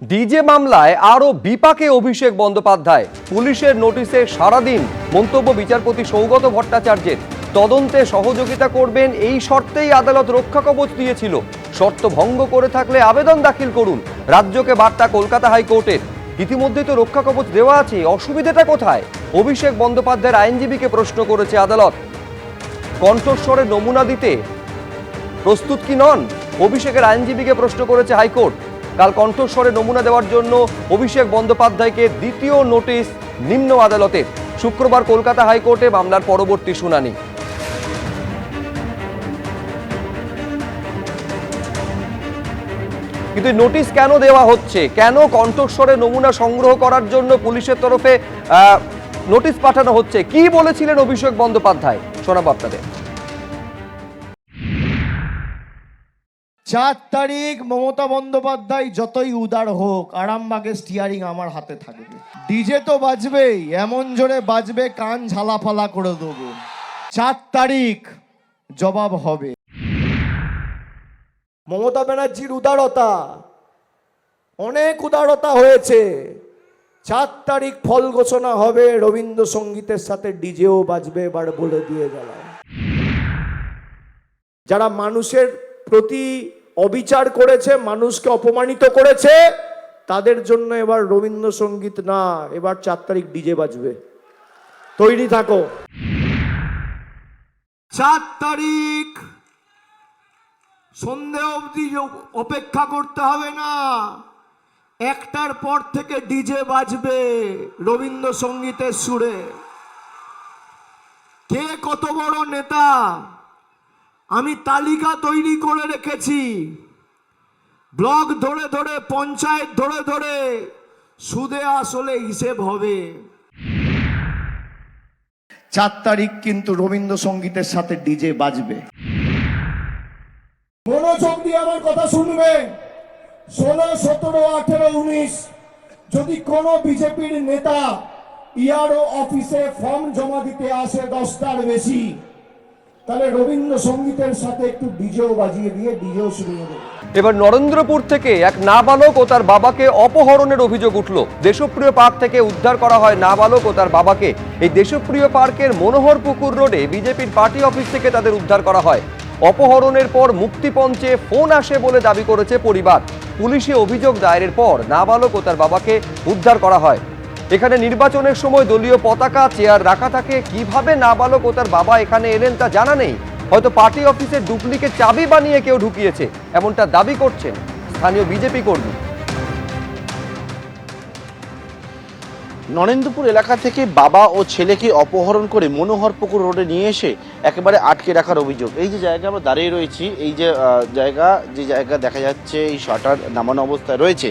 DJ মামলায় আরও বিপাকে অভিষেক বন্দ্যোপাধ্যায়। পুলিশের নোটিশে সারাদিন মন্তব্য বিচারপতি সৌগত ভট্টাচার্যের। তদন্তে সহযোগিতা করবেন এই শর্তেই আদালত রক্ষা কবচ দিয়েছিল। শর্ত ভঙ্গ করে থাকলে আবেদন দাখিল করুন, রাজ্যকে বার্তা কলকাতা হাইকোর্টের। ইতিমধ্যে তো রক্ষা কবচ দেওয়া আছে, অসুবিধাটা কোথায়? অভিষেক বন্দ্যোপাধ্যায়ের আইনজীবীকে প্রশ্ন করেছে আদালত। কণ্ঠস্বরের নমুনা দিতে প্রস্তুত কি নন? অভিষেকের আইনজীবীকে প্রশ্ন করেছে হাইকোর্ট। কাল কণ্ঠস্বরে নমুনা দেওয়ার জন্য অভিষেক বন্দ্যোপাধ্যায়কে দ্বিতীয় নোটিশ নিম্ন আদালতের। শুক্রবার কলকাতা হাইকোর্টে মামলার পরবর্তী শুনানি। কিন্তু নোটিশ কেন দেওয়া হচ্ছে? কেন কণ্ঠস্বরে নমুনা সংগ্রহ করার জন্য পুলিশের তরফে নোটিশ পাঠানো হচ্ছে? কি বলেছিলেন অভিষেক বন্দ্যোপাধ্যায়, শোনাবো আপনাদের। 4 তারিখ মমতা বন্দ্যোপাধ্যায় যতই উদার হোক, আরামবাগের স্টিয়ারিং আমার হাতে থাকবে। ডিজে তো বাজবেই, এমন জোরে বাজবে কান ঝালাফালা করে দেবো। 4 তারিখ জবাব হবে। মমতা ব্যানার্জির উদারতা, অনেক উদারতা হয়েছে। 4 তারিখ ফল ঘোষণা হবে, রবীন্দ্রসঙ্গীতের সাথে ডিজেও বাজবে, এবার বলে দিয়ে গেলাম। যারা মানুষের প্রতি অবিচার করেছে, মানুষকে অপমানিত করেছে, তাদের জন্য এবার রবীন্দ্রসঙ্গীত না, এবার 4 তারিখ ডিজে বাজবে। তৈরি থাকো। 4 তারিখ সন্ধে অবধি অপেক্ষা করতে হবে না, 1টার পর থেকে ডিজে বাজবে রবীন্দ্রসঙ্গীতের সুরে। কে কত বড় নেতা আমি তালিকা তৈরি করে রেখেছি। ব্লক ধরে ধরে, পঞ্চায়েত ধরে ধরে সুদে আসলে হিসেব হবে। 4 তারিখ কিন্তু রবীন্দ্রসঙ্গীতের সাথে ডিজে বাজবে। মনোযোগ দিয়ে আমার কথা শুনবে। 16, 17, 18, 19 যদি কোনো বিজেপির নেতা ইআরও অফিসে ফর্ম জমা দিতে আসে 10টার বেশি, তাহলে রবীন্দ্রসঙ্গীতের সাথে একটু ডিজেও বাজিয়ে দিয়ে ডিজেও শুনিয়ে দেবে। এবার নরেন্দ্রপুর থেকে এক নাবালক ও তার বাবাকে অপহরণের অভিযোগ উঠল। দেশপ্রিয় পার্ক থেকে উদ্ধার করা হয় নাবালক ও তার বাবাকে। এই দেশপ্রিয় পার্কের মনোহর পুকুর রোডে বিজেপির পার্টি অফিস থেকে তাদের উদ্ধার করা হয়। অপহরণের পর মুক্তিপঞ্চে ফোন আসে বলে দাবি করেছে পরিবার। পুলিশে অভিযোগ দায়েরের পর নাবালক ও তার বাবাকে উদ্ধার করা হয়। এখানে নির্বাচনের সময় দলীয় পতাকা, চেয়ার রাখা থাকে। কিভাবে নাবালক ও তার বাবা এখানে এলেন তা জানা নেই। হয়তো পার্টি অফিসের ডুপ্লিকেট চাবি বানিয়ে কেউ ঢুকিয়েছে, এমনটা দাবি করছেন স্থানীয় বিজেপি কর্মী। নরেন্দ্রপুর এলাকা থেকে বাবা ও ছেলেকে অপহরণ করে মনোহর পুকুর রোডে নিয়ে এসে একেবারে আটকে রাখার অভিযোগ। এই যে জায়গা আমরা দাঁড়িয়ে রয়েছি, এই যে জায়গা দেখা যাচ্ছে, এই শাটার নামানো অবস্থায় রয়েছে,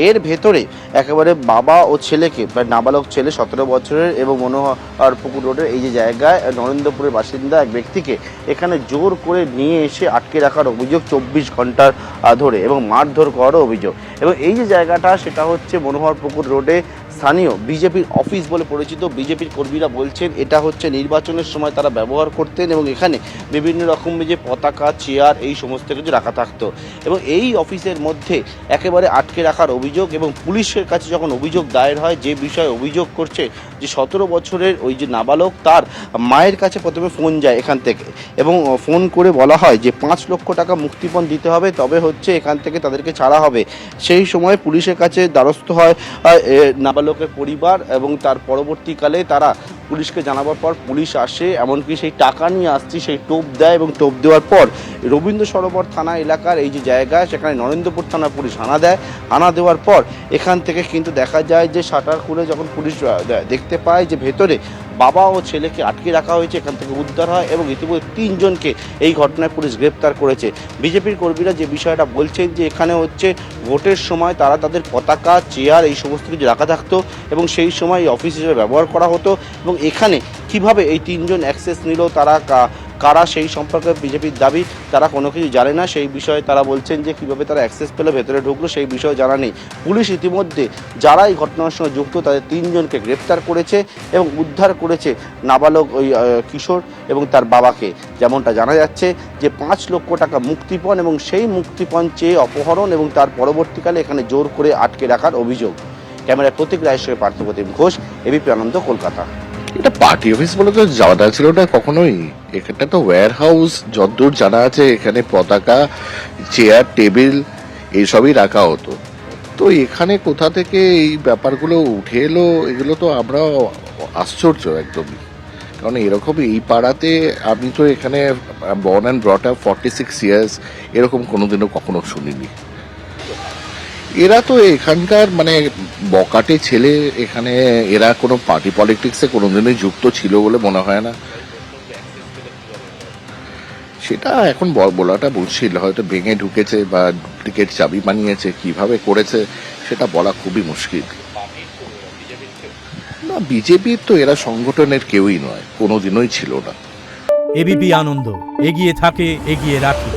এর ভেতরে একেবারে বাবা ও ছেলেকে, নাবালক ছেলে 17 বছরের এবং মনোহর পুকুর রোডের এই যে জায়গায় নরেন্দ্রপুরের বাসিন্দা এক ব্যক্তিকে এখানে জোর করে নিয়ে এসে আটকে রাখার অভিযোগ 24 ঘন্টার ধরে, এবং মারধর করারও অভিযোগ। এবং এই যে জায়গাটা, সেটা হচ্ছে মনোহর পুকুর রোডে স্থানীয় বিজেপির অফিস বলে পরিচিত। বিজেপির কর্মীরা বলছেন এটা হচ্ছে নির্বাচনের সময় তারা ব্যবহার করতেন, এবং এখানে বিভিন্ন রকম যে পতাকা, চেয়ার, এই সমস্ত কিছু রাখা থাকতো। এবং এই অফিসের মধ্যে একেবারে আটকে রাখার অভিযোগ। এবং পুলিশের কাছে যখন অভিযোগ দায়ের হয়, যে বিষয়ে অভিযোগ করছে যে 17 বছরের ওই যে নাবালক, তার মায়ের কাছে প্রথমে ফোন যায় এখান থেকে, এবং ফোন করে বলা হয় যে 5 লক্ষ টাকা মুক্তিপণ দিতে হবে, তবে হচ্ছে এখান থেকে তাদেরকে ছাড়া হবে। সেই সময় পুলিশের কাছে দ্বারস্থ হয় নাবালকের পরিবার, এবং তার পরবর্তীকালে তারা পুলিশকে জানাবার পর পুলিশ আসে, এমনকি সেই টাকা নিয়ে আসছি সেই টোপ দেয়, এবং টোপ দেওয়ার পর রবীন্দ্র সরোবর থানা এলাকার এই যে জায়গা, সেখানে নরেন্দ্রপুর থানা পুলিশ হানা দেয়। হানা দেওয়ার পর এখান থেকে কিন্তু দেখা যায় যে শাটার খুলে যখন পুলিশ দেখতে পায় যে ভেতরে বাবা ও ছেলেকে আটকে রাখা হয়েছে, এখান থেকে উদ্ধার হয়, এবং ইতিমধ্যে 3 জনকে এই ঘটনায় পুলিশ গ্রেপ্তার করেছে। বিজেপির কর্মীরা যে বিষয়টা বলছেন যে এখানে হচ্ছে ভোটের সময় তারা তাদের পতাকা, চেয়ার, এই সমস্ত কিছু রাখা থাকতো, এবং সেই সময় অফিস হিসেবে ব্যবহার করা হতো। এবং এখানে কিভাবে এই 3 জন অ্যাক্সেস নিল, তারা কারা সেই সম্পর্কে বিজেপির দাবি তারা কোনো কিছু জানে না। সেই বিষয়ে তারা বলছেন যে কীভাবে তারা অ্যাক্সেস পেলো, ভেতরে ঢুকলো, সেই বিষয়ে জানা নেই। পুলিশ ইতিমধ্যে যারা এই ঘটনার সঙ্গে যুক্ত তাদের 3 জনকে গ্রেপ্তার করেছে এবং উদ্ধার করেছে নাবালক ওই কিশোর এবং তার বাবাকে। যেমনটা জানা যাচ্ছে যে 5 লক্ষ টাকা মুক্তিপণ এবং সেই মুক্তিপণ চেয়ে অপহরণ এবং তার পরবর্তীকালে এখানে জোর করে আটকে রাখার অভিযোগ। ক্যামেরায় প্রতীক রায়ের সঙ্গে পার্থপ্রতিম ঘোষ, এবিপি আনন্দ, কলকাতা। এটা পার্টি অফিস বলে তো যাওয়া ছিল না কখনোই। এখানটা তো ওয়্যার হাউস, যতদূর জানা আছে এখানে পতাকা, চেয়ার, টেবিল এইসবই রাখা হতো। তো এখানে কোথা থেকে এই ব্যাপারগুলো উঠে এলো, এগুলো তো আমরা আশ্চর্য একদমই। কারণ এরকম এই পাড়াতে আমি তো এখানে born and brought up 46 years, এরকম কোনোদিনও কখনো শুনিনি। এরা তো এখানকার মানে বকাটে ছেলে, এখানে এরা কোনো পার্টি পলিটিক্সে কোনোদিনই যুক্ত ছিল বলে মনে হয় না। সেটা এখন বলাটা মুশকিল, হয়তো ভেঙে ঢুকেছে বা ডুপ্লিকেট চাবি বানিয়েছে, কিভাবে করেছে সেটা বলা খুবই মুশকিল। না, বিজেপির তো এরা সংগঠনের কেউই নয়, কোনোদিনই ছিল না। এবিপি আনন্দ, এগিয়ে থাকে, এগিয়ে রাখে।